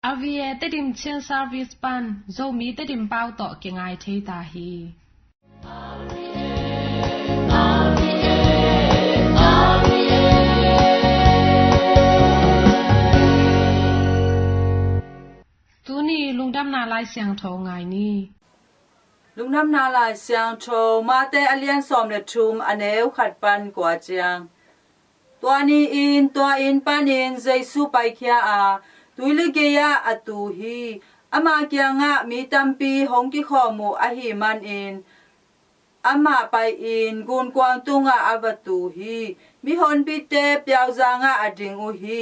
Avie te dim chen service pan zo mi te dim pau to ke ngai thei ta hi tu ni lungdam na lai siang tho ngai ni lungdam na lai siang tho ma te alian som le thum aneu khat pan kwa chiang tua in pan in Jesu pai khia a tuile ge ya atu hi ama kya nga mi tampi hong ki kho mu a hi man in ama pai in gun kwang tunga avatu hi mi hon pi te pyao za nga ading u hi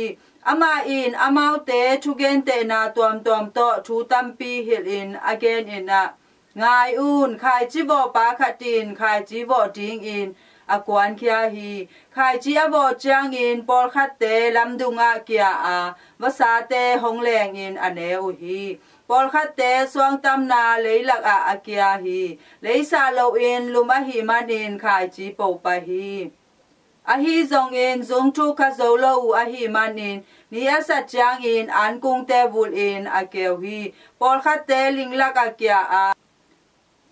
ama in amau te thugen te na tuam to thu tampi hil in again in a ngai un khai chi bo pa khatin khai chi bo ding in akwan kia hi khai chi abo chang in pol khat te lam dunga kia a vasa te hong leng in ane u hi pol khat te swang tam na leilak a akia hi leisa lo in luma hi manin khai chi po pa hi ahi zong in zung thu kha zo lo u ahi manin ni asa chang in an kung te vul in akeu hi pol khat te linglak akia a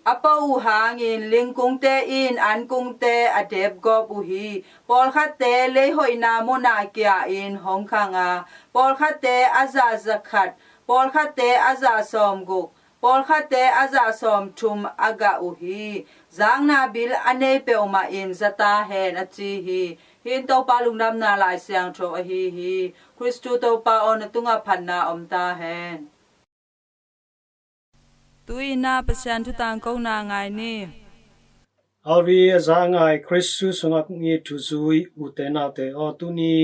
apa u hangin lingkung te in an kung te adep go bu hi pol khat te le hoi na mo na kya in hong khanga pol khat te aza zakhat pol khat te aza som gu pol khat te aza som thum aga u hi zang na bil ane pe oma in zata hen achi hi hin to pa lungnam na lai siang tho a hi Christu to pa on tunga phanna om ta hen tui na pasyan tu tang kong na ngai ni alvi azangai Christu sungak ngi tuzui utena te o tuni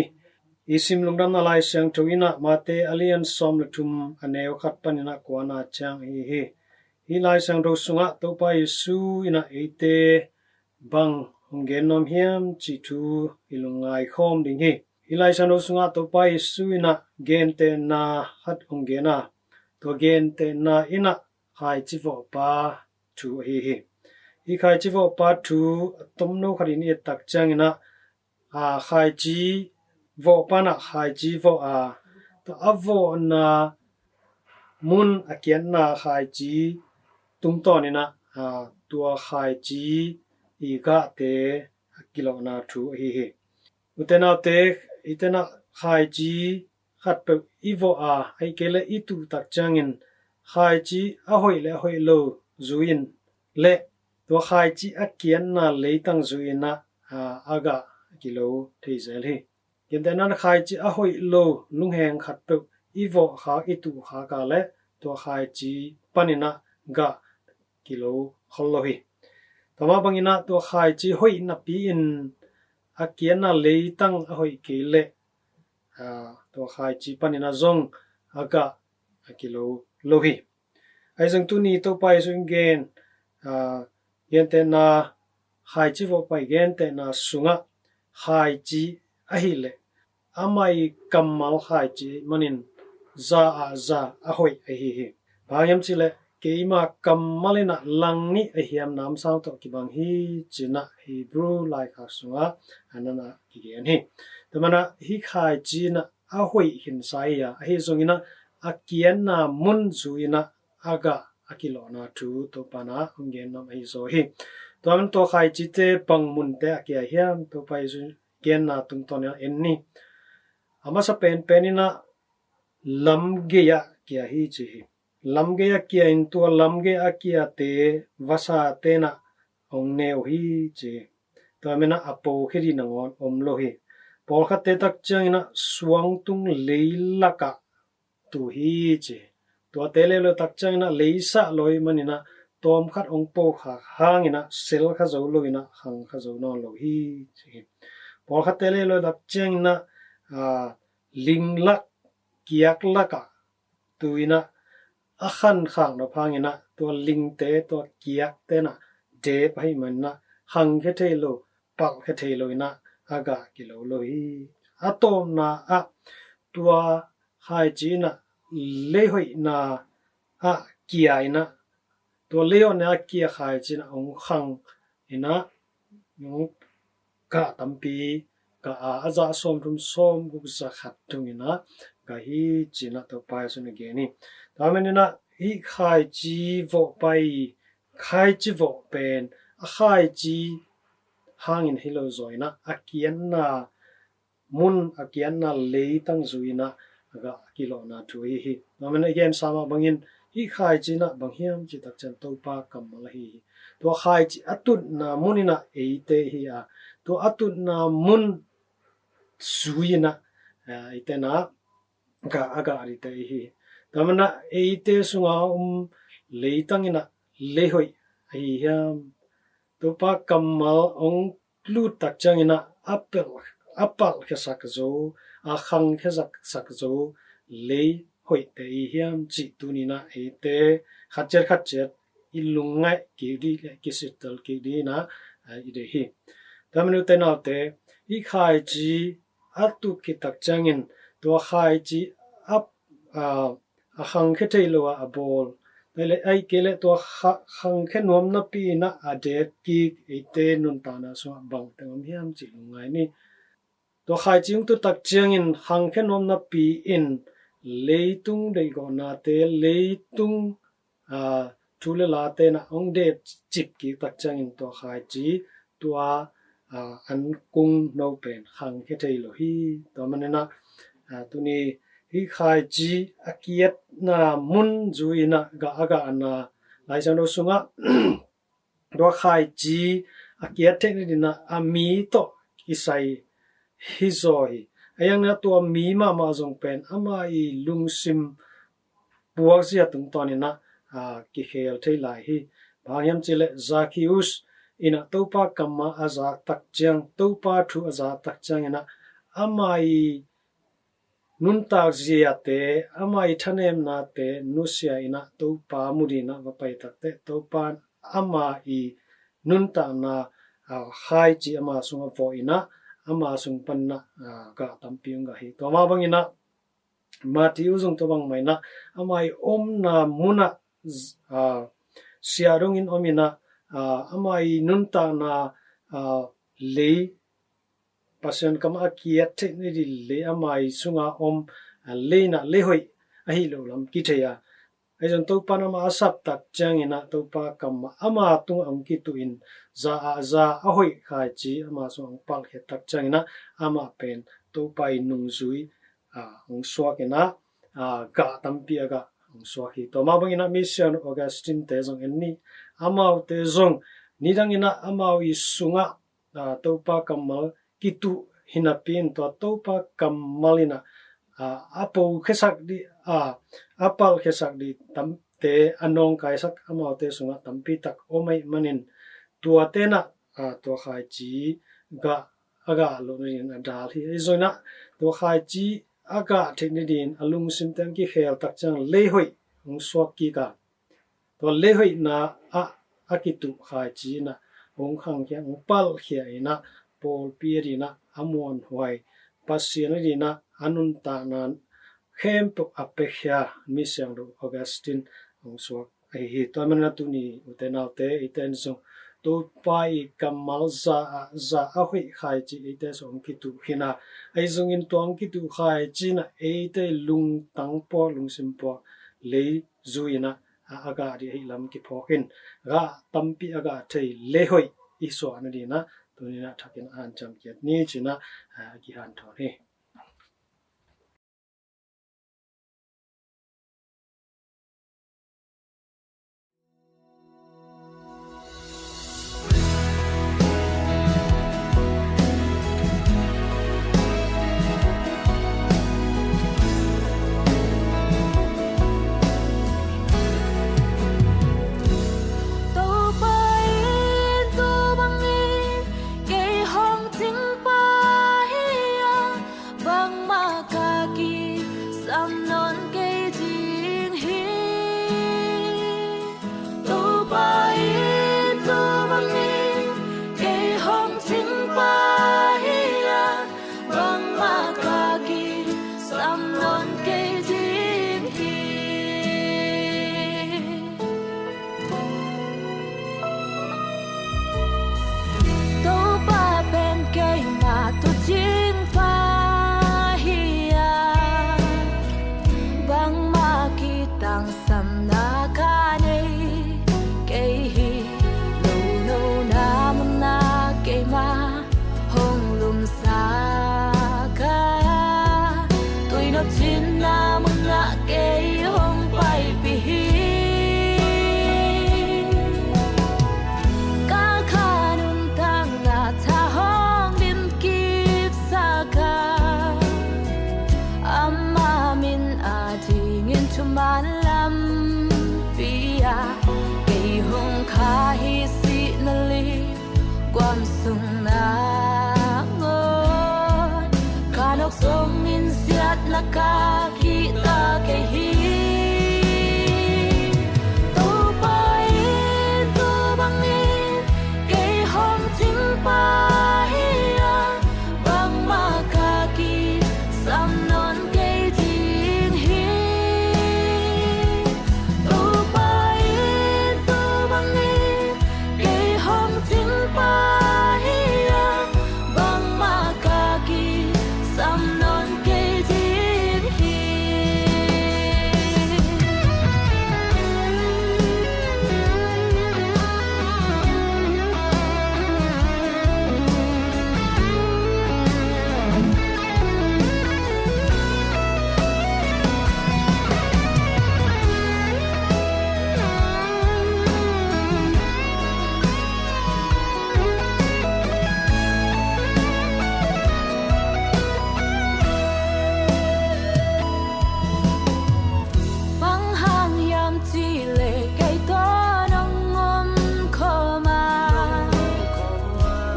isim lungdam na lai siang thoina mate alien som lathum aneu khat panina kwana chang hi lai sang ro sunga to pa Yesu ina ete bang honggen nom hiam chi thu ilungai khom ding hi lai sang ro sunga to pa Yesu ina gen te na hat honggena to gen te na ina khai chi vo pa thu hi khai chi vo pa thu tom no kharin e tak chang ina khai chi vo pa na khai chi vo to avo na mun akian na khai chi tung to ni na tua khai chi i ga te kilo na thu utena te itena khai chi khat pe ivo ai kele itu tak changin khai chi a hoi lo zuin le to khai chi akian na leitang zuina aga kilo theisel hi kentena khai chi a hoi lo lungheng khat pe ivo kha itu kha ka le to khai chi panina ga kilo khollo hi tama bangina to khai chi hoi na pi in akian na leitang a hoi kele to khai chi panina zong aga kilo lohi ai jong tu ni to pai sung gen gen te na khai chi vo pai gen te na sunga khai chi a hi le amai kamal khai chi manin za a hoi a hi bangem chi le keima kamalina langni a hiam nam sang to ki bang hi china Hebrew lai kha sunga anana ki gen hi tamana hi khai chi na a hoi hin sai ya hi zongina akian na mun zuina aga akilo na thu to pana hungen nam ai zo hi ton to khai chi te pang mun te akia hiam to pai zu gen na tung ton en ni ama sa penina lamge ya kia hi chi lamge ya kia in to lamge akia te vasa te na ong neu hi chi to mena apo khiri na ngon om lo hi pol kha te tak chang ina suang tung leilaka tu hi chi to tele lo tak chang na leisa loi manina tom khat ong po kha hangina sel kha zo loina hang kha zo no lo hi chi pol kha tele lo tak chang na lingla kiak laka tuina akhan khang no phangina to lingte to kiak te na de pai manna hang khe thelo pak khe theloina aga kilo lo hi atom na tua hai chi na le hoi na kia ina to leo na kia khai chi na ong khang ina ka tampi ka aza som rum som gu za khat tung ina ga hi china to pa sun ge ni ta men na hi khai chi vo pai khai chi vo pen a khai chi hangin hilo zoina akian na mun akian na le tang zuina ga kilo na thui hi ta men again sama bangin hi khai chi na banghiam chi tak chan to pa kamal hi to khai chi atut na munina eite hi a to atut na mun suina ite na ga aga ri te hi tamana eite sunga leitangina lehoi hi hiam to pa kamal ong lu tak changina apal khasak zo a khang khasak sak zo le hoi te hiam chi tunina eite khacher ilungai ki di ki sital ki di na ide hi tamanu te na te i khai chi atu ki tak changin to khai chi ap a khang khe thei lo a bol le ai kele to khang khe nom na pi na a de ki ite nun ta na so bang te om hiam chi lungai ni to khai chi tu tak changin khang khe nom na pi in leitung dei go na te leitung thule la te na ong de chip ki tak changin to khai chi tua an kung no pen khang khe thei lo hi to manena tuni hi khai chi akiat na mun zuina ga aga na lai sang do sunga do khai chi akiat te ni na ami to isai hi zoi ayang na to mi ma zong pen ama I lungsim buak sia tung to ni na ki khel thei lai hi bhangyam chile Zacchaeus ina topa kamma aza takchang topa thu aza takchang ina amai nunta zia te amai thanem na te nusia ina topa mudina vapai takte topa amai nunta na khai chi ama sunga vo ina ama sung panna ga tampiung ga hi to ma bangina Matthew zung to bang mai na amai om na muna siarung in omina amai nunta na le passion kam akiat technically le amai sunga om le na le hoi ahi lo lam ki theya aijon to panama asap tak changina to pa kam ama tu am ki tu in za a hoi khai chi ama song pal he tak changina ama pen to pai nung zui ong swakena ga tampi aga ong swaki to ma bangina mission Augustine te zong enni amau te zong nidangina amau I sunga topa kamal kitu hinapin to topa kamalina apo khesak di apal khesak di tamte anong kaisak amau te sunga tampi tak omai manin tua te na to khai chi ga aga lo rin dal hi zoina to khai chi aga theknidin alung simtem ki khel tak chang lehoi ong swaki ka to lehoi na akitu khai chi na ong khang kya ong pal khia ina pol pirina amon huai pasien rina anun ta nan khem to apekhya misyang do Augustine ong swak ai hi to man tu ni utena te iten so to pai kamal za a hui khai chi ite so ong kitu hina ai zung in tong kitu khai chi na ite lung tang po lung sim po le zuina aga ri hi lam ki phokin ga tampi aga thei le hoi iso anadina tunina thakin an cham kiat ni china ki han thori ka ki ta ke hi tu pai tu bang in ke hong ting pa hi ya bang ma ka ki sam non ke ting hi tu pai tu bang in ke hong ting pa hi ya bang ma ka ki sam non ke ting hi bang hang yam chi le kai to nong ngom kho ma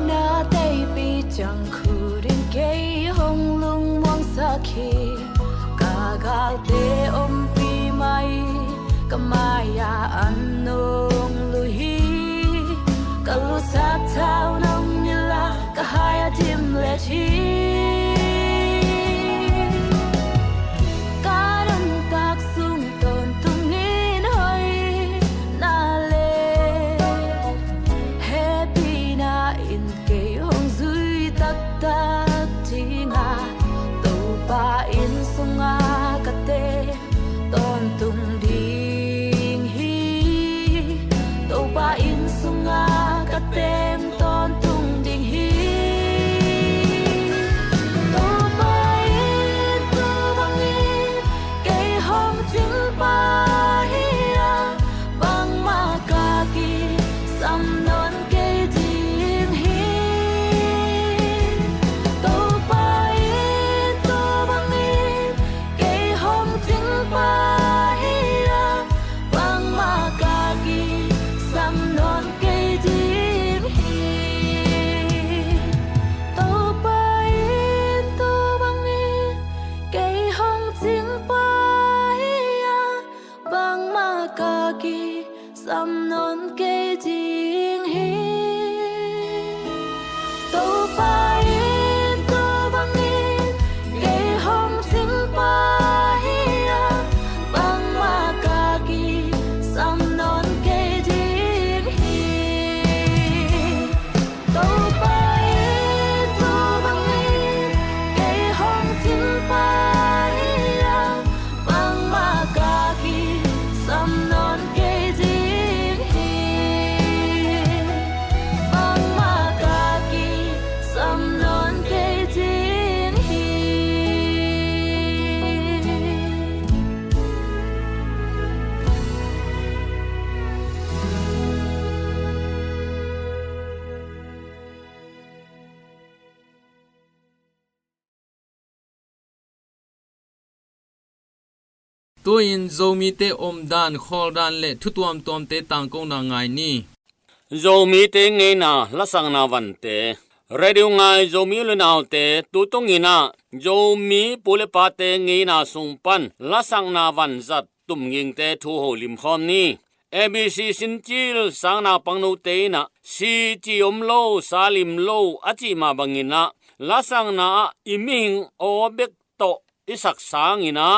na dei bi chang khu rin ke hong lung mong sa khi ka gal te om pi mai ka ma ya an nong lu hi ka lu sa thao nong ni la ka ha ya dim le thi Karan tak sung ton tung in hoi na le happy na in ke hong zui tak tak tinga to pa in sunga ka te ton tung ding hi to pa in sunga ka tem ton tung ding hi to pa in tu bang in ke hong ting pa hi ya bang ma ka ki sam non ke ding hi to pa in tu bang in ke hong ting pa hi ya bang ma ka ki sam non ke ding hi to pa in tu bang in ke hong ting pa hi ya bang ma ka ki sam non ke ding hi to pa in tu bang in ke hong ting pa hi ya bang ma ka ki sam non ke ding hi to pa in tu bang in ke hong ting pa hi ya bang ma ka ki sam non ke ding hi bang ma ka ki sam non ke ding hi tuin zomi te om dan khol dan le thutuam tom te tang kong na ngai ni zomi te nge na lasang na van te radio ngai zomi le naw te tu tong ina zomi pule pa te nge na sung pan lasang na van zat tum nging te thu ho lim khom ni abc sin chil sang na pang no te na si chi om lo salim lo achi ma bangina lasang na iming obek to isak sang ina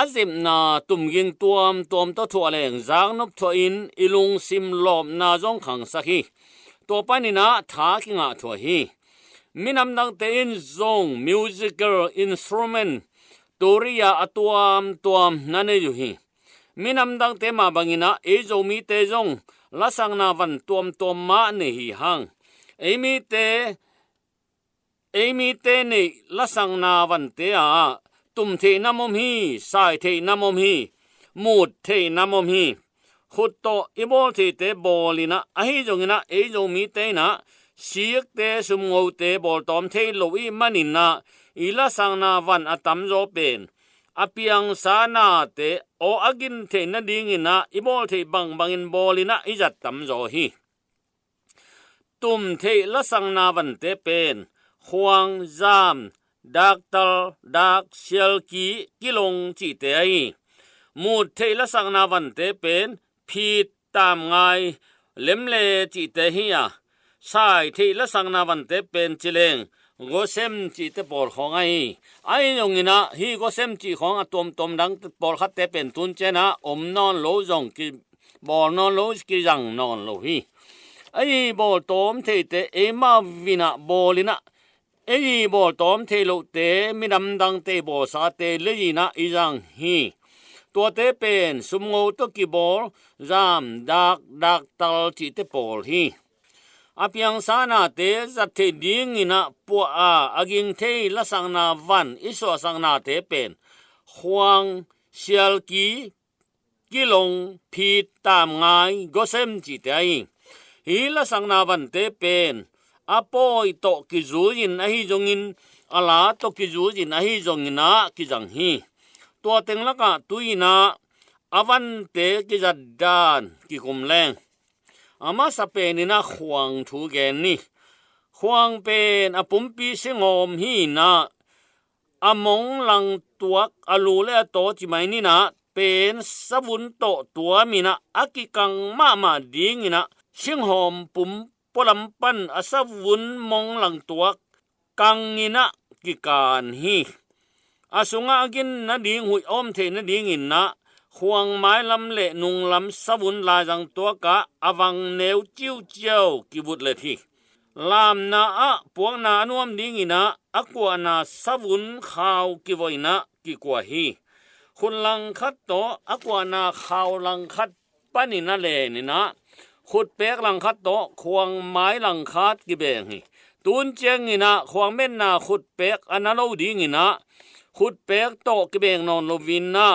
azim na tumging tuam to thua leng zang nop tho in ilung sim lom na jong khang sakhi to panina tha kinga tho hi minam nang te in zong musical instrument toria tuam nane yu hi minam dang te ma bangina e zo mi te jong lasang na van tuam ma ne hi hang emi te ne lasang na van te a tum the namom hi sai the namom hi mut the namom hi khut to ibol the te bolina a hi jongina e zo mi te na siek te sum ngo te bol tom the lo i manina ila sang na van atam zo pen apiang sana te o agin the na dingina ibol the bangin bolina ijat tam zo hi tum the la sang na van te pen huang zam ดักตัลดักเชียลกีกิลงจีเตไอมูดเทละสังนาวันเตเป็นพีตามไงเล็มเลจีเตเฮียสายเทละสังนาวันเตเป็นจิเลงโกเซมจีเตปอลของไอยงนะฮีโกเซมจีของอตอมตอมดังปอลคัดเตเป็นตุนเจนะอมนอนโลจงกีบอลนอนโลกีจังนอนโลฮีไอบอลตอมเทเตเอมาวินะบอลินะไอบอลตอมเทโลเตมิดำดังเตบอลสาเตเลยีนะอีจังฮีตัวเตเป็นสมโงตกีบอลจามดักตัลจีเตปอลฮีอาเปียงสานาเตจัดเทดิ้งนะปัวอากิงเทละสังนาวันอิสวสังนาเตเป็นฮวงเชียลกีกิลงพีตามไงก็เซมจิตไอฮีละสังนาวันเตเป็นอาปอยโตกิจูจินอหิจงอินอาลาโตกิจูจินอหิจงอินะกิจังฮีตัวเต็งละกะตุยนะอาวันเตกิจัดดานกิคุมแรงอามาสเปนินะขวางทูแกนนี่ขวางเป็นอปุ่มปีเสงอมฮีนะอมงลังตัวอลูเลโตจิไมนี่นะเป็นสวุนโตตัวมีนะอากิกังมาดิงนะชิงหอมปุ่มปลัมปันอสวุนมงลังตัวกังนี่นะกิการฮีอาสุงอากินนะดิงหุยอมเทนะดิงอินนะควงไม้ลำเละนุงลำสวุนลายจังตัวกะอวังเนวจิ้วเจียวกิบุตเลยทีลามนาอะพวกนานวมดิ้งนะอักวานาสวุนข่าวกิวนะกิกว่าฮีคุณลังคัดโตอักวานาข่าวลังคัดปันินาเลนี่นะขุดเป๊กลังคัดโตควงไม้ลังคัดกิเบงฮีตุนเจงนี่นะควงเม่นนาขุดเป๊กอันนั้นเราดิ้งนะขุดเป๊กโตกิเบงนอนโลวินนะ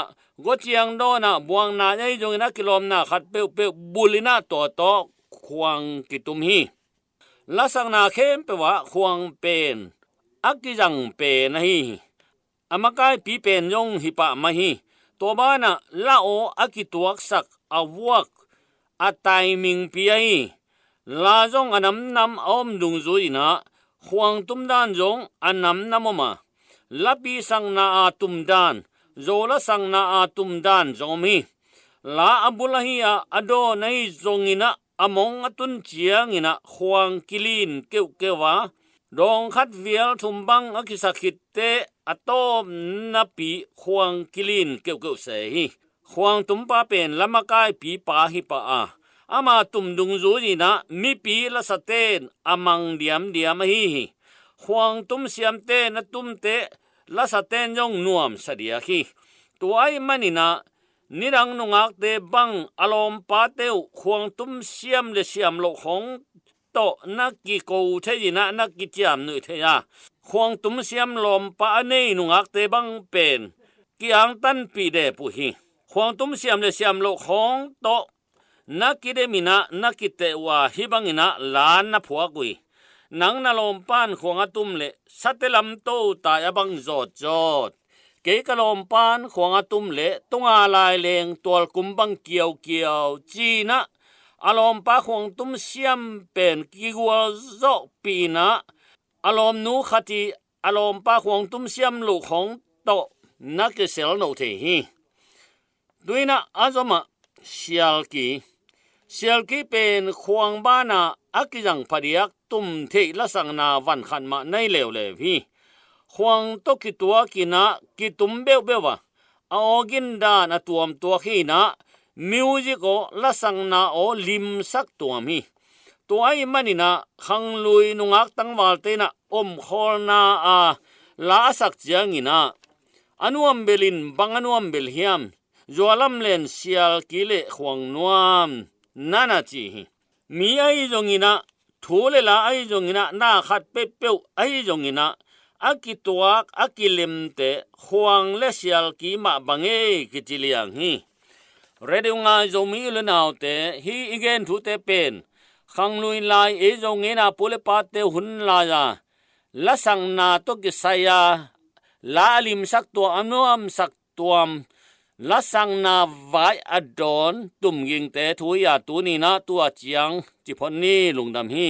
ก็เจียงโดนะบวงนาไอ้จงนะกิโลมนะขัดเปียวบุลินะตัวควงกิตุมฮีลักษณะเข้มเปว่าควงเป็นอักกิจังเป็นฮีอามากายปีเป็นยงหิปะมาฮีตัวบ้านะละโออักกิตัวสักอวกอัตไตมิงปีฮีลาจงอันนำอมดุงจุยนะควงตุมดานจงอันนำมาละปีสังนาอาตุมดานZola sang na atum dan zomi la abulahia ado nei zongina among atun chiangina huang kilin kewa dong khat vial thumbang akisakit te atom napi huang kilin keu se hi huang tumpa pen lamakai pi pa hi pa ama tum dung zu ji na mi pi la saten amang diam hi huang tum siam te na tum te la saten jong nuam sadia khi tuai manina nirang nungak te bang alom pa teu khuang tum siam le siam lo khong to naki ko thejina naki chiam nu theya khuang tum siam lom pa nei nungak te bang pen kiang tan pi de pu hi khuang tum siam le siam lo khong to naki de mina naki te wa hibangina lan na phua kui nang na lom pan khuang atum le satelam to ta abang zot ke kalom pan khuang atum le tunga lai leng tol kumbang kiau chi na alom pa khuang tum siam pen kiwa zo pi na alom nu khati alom pa khuang tum siam lu khong to na ke sel no the hi duina azoma sial ki pen khuang ba na akijang phadiak tum the la sang na van khan ma nei lew le hi huang to ki tua ki na ki tum bewa aogin da na tuam tua khi na music o la sang na o lim sak tuam hi tuai manina khang lui nungak tangwal te na khol na la sak chiang ina anuam belin banganuam bel hiam zolam len sial ki le huang nuam nana chi mi ai jongina thule la ai jongina na khat pe ai jongina akituak akilimte huang le sial ki ma bange kitiliang hi redunga zomi le naute hi igen thu te pen khanglui lai e zongena pole pate hun la ya la sang na to ki saya la lim sak to anuam sak tuam la sang na vai adon tum ging te thu ya tu ni na tua chiang chi phon ni lungdam hi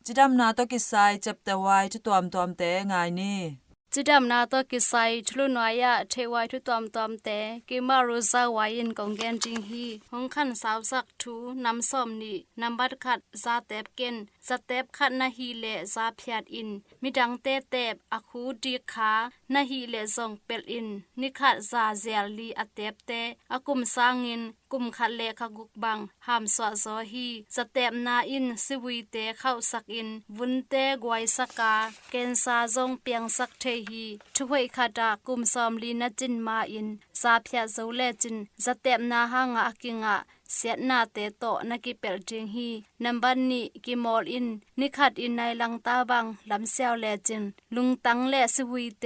จิดำนาตกิสายจับแต่วายจะตวมเตงายนี่ จุดำนาตัวกิไซทลุนอยะเทวายทุตอมตอมแต่กิมารุซาวายินกองแกนจิงฮีหงขันสาวสักทูนำส้มนี่นำบัดขัดซาเตบเกนสเตบขัดนาฮีเลซาพยาดอินมิดังเตเตบอคูดีขานาฮีเลซองเปลอินนิขัดซาเซลลีอเตบเตอกุมสางินกุมขัดเลขกุกบังหามสวะซอฮีสเตบนาอินสิวีเตเข้าสักอินวุนเตกวยสกาเกนซาซองเปียงสักเทฮีทุเวคดากุมซอมลีนจินมาอินซาพยาโซเลจินสเตบนาหางากิงะเสียนาเตโตนักิเปลจิงฮีนัมบันนี่กิมอลอินนิขัดอินในลังตาบังลำเซียวเลจินลุงตังเลสิวีเต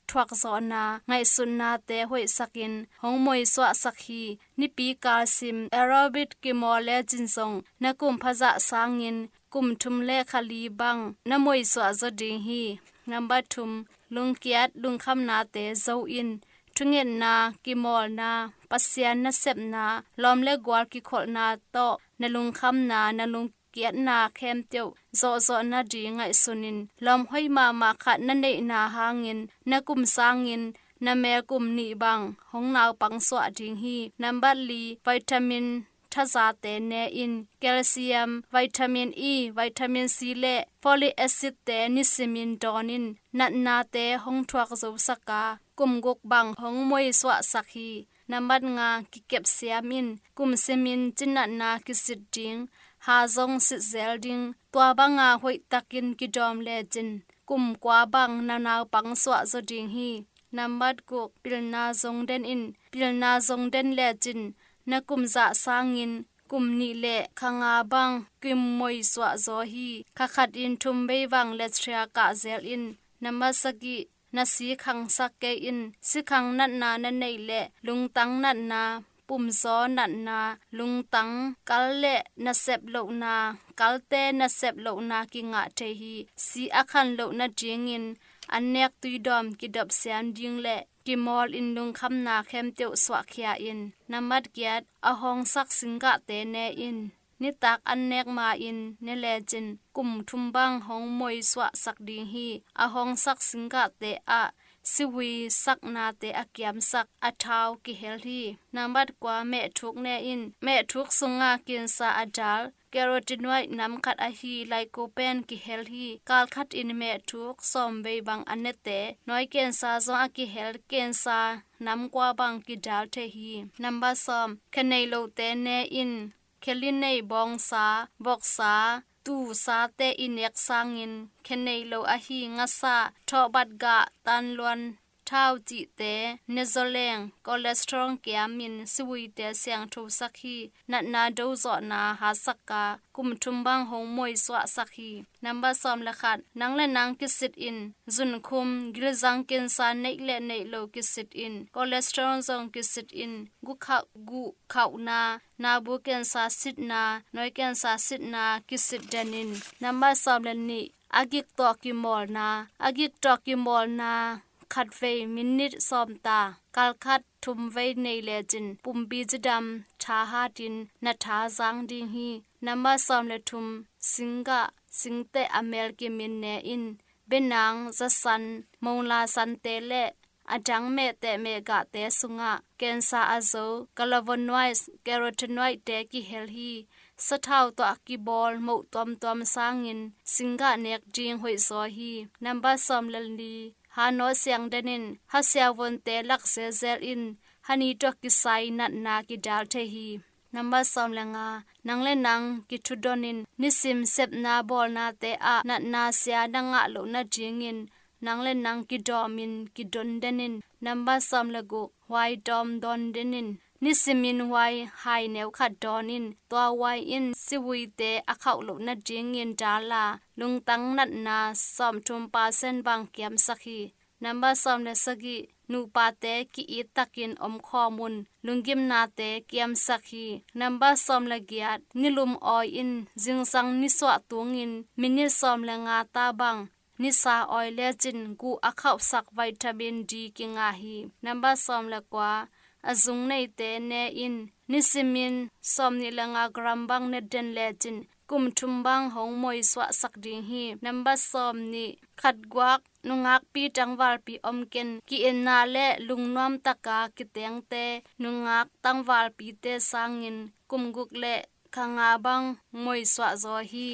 ทวักซอนาไงสุนนาเตหวยสักินหงมวยสวะสักฮีนิปีกาซิมแอโรบิดกิมอลเลจินซงนักุมพะจะสางินกุมทุมเลคลีบังนมวยสวะจดิงฮีนัมบัดทุมลุงเกียดลุงคำนาเตโซอินทุเงินนากิมอลนาปัสยานนาเซบนาลอมเลกวาลกิขอลนาโตนลุงคำนานลุงเกียรนาเข้มเตียวโซโซนาดีไงสุนินลอมห้อยมาขัดนันเนนาหางินนกุมสางินนาแมกุมนีบังหงนาวปังสวะดิงฮีนัมบัดลีวิตามินทาซาเตเนอินแคลเซียมวิตามินอีวิตามินซีเลฟอลิกแอซิดเตนิซิมินดอนินนัดนาเตหงทวักโซสกากุมกกบังหงมวยสวะสักฮีนัมบัดงากิเก็บเสียมินกุมเซมินจินนัดนากิสิดดิงหาซงสิเซลดิงตัวบังอาหวยตักินกิดอมเลจินกุมกว่าบังนานาวปังสวะจดิงฮีนัมบัดกุกปิลนาซงเดนอินปิลนาซงเดนเลจินนักุมจะสางินกุมนีเลขงาบังกิมมวยสวะโซฮีขขัดอินทุมเบวังเลทรียกะเซลอินนัมบัสกินาสีขังสักเกอินสิขังนัดนานันเนเลลุงตังนัดนาปุ่มซอนัดนาลุงตังกัลเลนาเซบโลนากัลเตนาเซบโลนากิงะเทฮีสีอาคันโลนาจิงอินอันเนกตุยดอมกิดับเสียนดิงเลกิมอลอินลุงคำนาเข้มเตียวสวะเขียอินนามัดเกียดอหองสักสิงกะเตเนอินนิตักอันเนกมาอินเนเลจินกุมทุมบังหงมวยสวะสักดิงฮีอหองสักสิงกะเตอะสิวีสักนาเตอเกียมสักอทาวกิเฮลฮีนามัดกว่าแม่ทุกเนอินแม่ทุกสุงากินซาอดัลแคโรตินไว้นำขัดอหีไลโคเปนกิเฮลฮีกาลขัดอินเมทุกซอมเบบังอันเนเตน้อยเกนซาซองอกิเฮลเกนซานำกว่าบังกิดาลเทฮีนัมบาซอมคเนโลเตเนอินเคลินเนบองซาบอกซาตูซาเตอินเอกซังอินคเนโลอหีงาซาทอบัดกะตันลวนท้าวจิเตเนโซเลงคอเลสเตอรอลเกียมินสวีเตเสียงทูสักฮีนัดนาดูซอนาหาสักกากุมทุมบังหงมวยสวะสักฮีนัมบาซอมละขัดนังและนางกิสิตอินจุนคุมกิลซังกินซาเนกและเนโลกิสิตอินคอเลสเตอรอลซองกิสิตอินกุขาวนาบูเกนซาสิตนาน้อยเกนซาสิตนากิสิตเดนินนัมบาซอมละนี่อากิกตอกิมอลนาอากิกตอกิมอลนาขัดเวมินิตซอมตากาลขัดทุมเวในเลจินปุ่มบีจดำชาฮาดินนัทาซังดิงฮีนัมบาซอมเลทุมสิงเตอเมลกิมินเนอินเบนังจะสันมงลาสันเตเลอาจังเมเตเมกะเตสุงะเกนซาอาโซกาลาวอนไวส์แคโรทีนไวเตกิเฮลฮีสะเท่าตัวอักิบอลมุตอมสางินสิงกะเนกจิงหวยซอฮีนัมบาซอมเลลีฮานอเสียงเดนินฮัสยาวนเตลักเซเซลอินฮันีตอกิไซนัดนากิดาลเทฮีนัมบาซอมเลงานังเลนังกิทุดอนินนิซิมเซบนาบอลนาเตอะนัดนาเสียดังอะโลนาจิงินนังเลนังกิดอมินกิดอนเดนินนัมบาซอมเลกุไวดอมดอนเดนินนิสิมินไวไฮเนวขัดดอนินตัวไวอินสิวีเตอะเข้าโลนาจิงินดาลาลุงตังนัดนาซอมทุมปาเซนบังเกียมสักฮีนัมบาซอมเลสกีนูปาเตกิอิตักินอมข้อมุนลุงกิมนาเตเกียมสักฮีนัมบาซอมเลกียดนิลุมออยอินจิงสังนิสวะตุงินมินิซอมเลงาตาบังนิสาออยเลจินกูอะเข้าสักวิตามินดีกิงาฮีนัมบาซอมเลกว่าอาซุงในเตเนอินนิสิมินซอมนิลังากรัมบังเนเดนเลจินกุมทุมบังหงมวยสวะสักดิงฮีนัมบาซอมนี่ขัดกวัก nungak pi tangwal pi omken ki enna le lungnom taka ki tengte nungak tangwal pi te sangin kumguk le khanga bang moi swa zo hi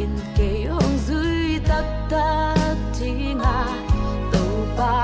in ke hong zui tak tak tinga to pa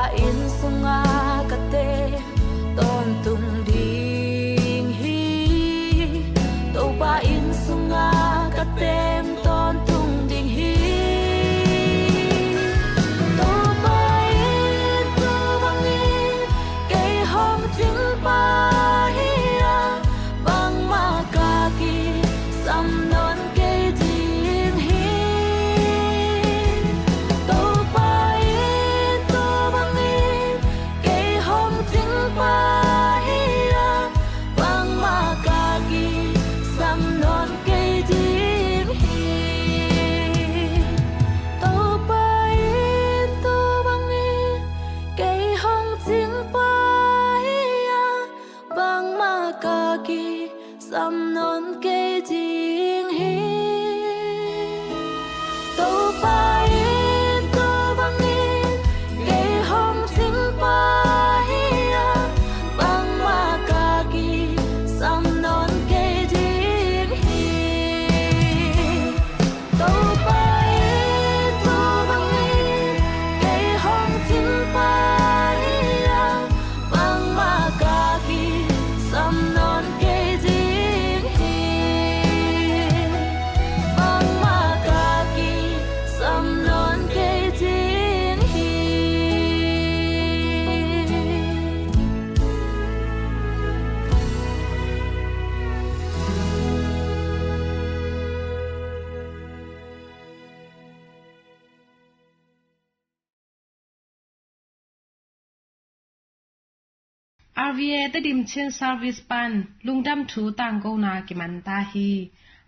RVA te dim chen service pan lungdam thu tang ko na ki man ta hi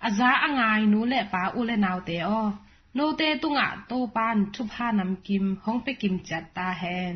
aza angai nu le pa u le naw te o no te tunga to pan thu pha nam kim hong pe kim chat ta hen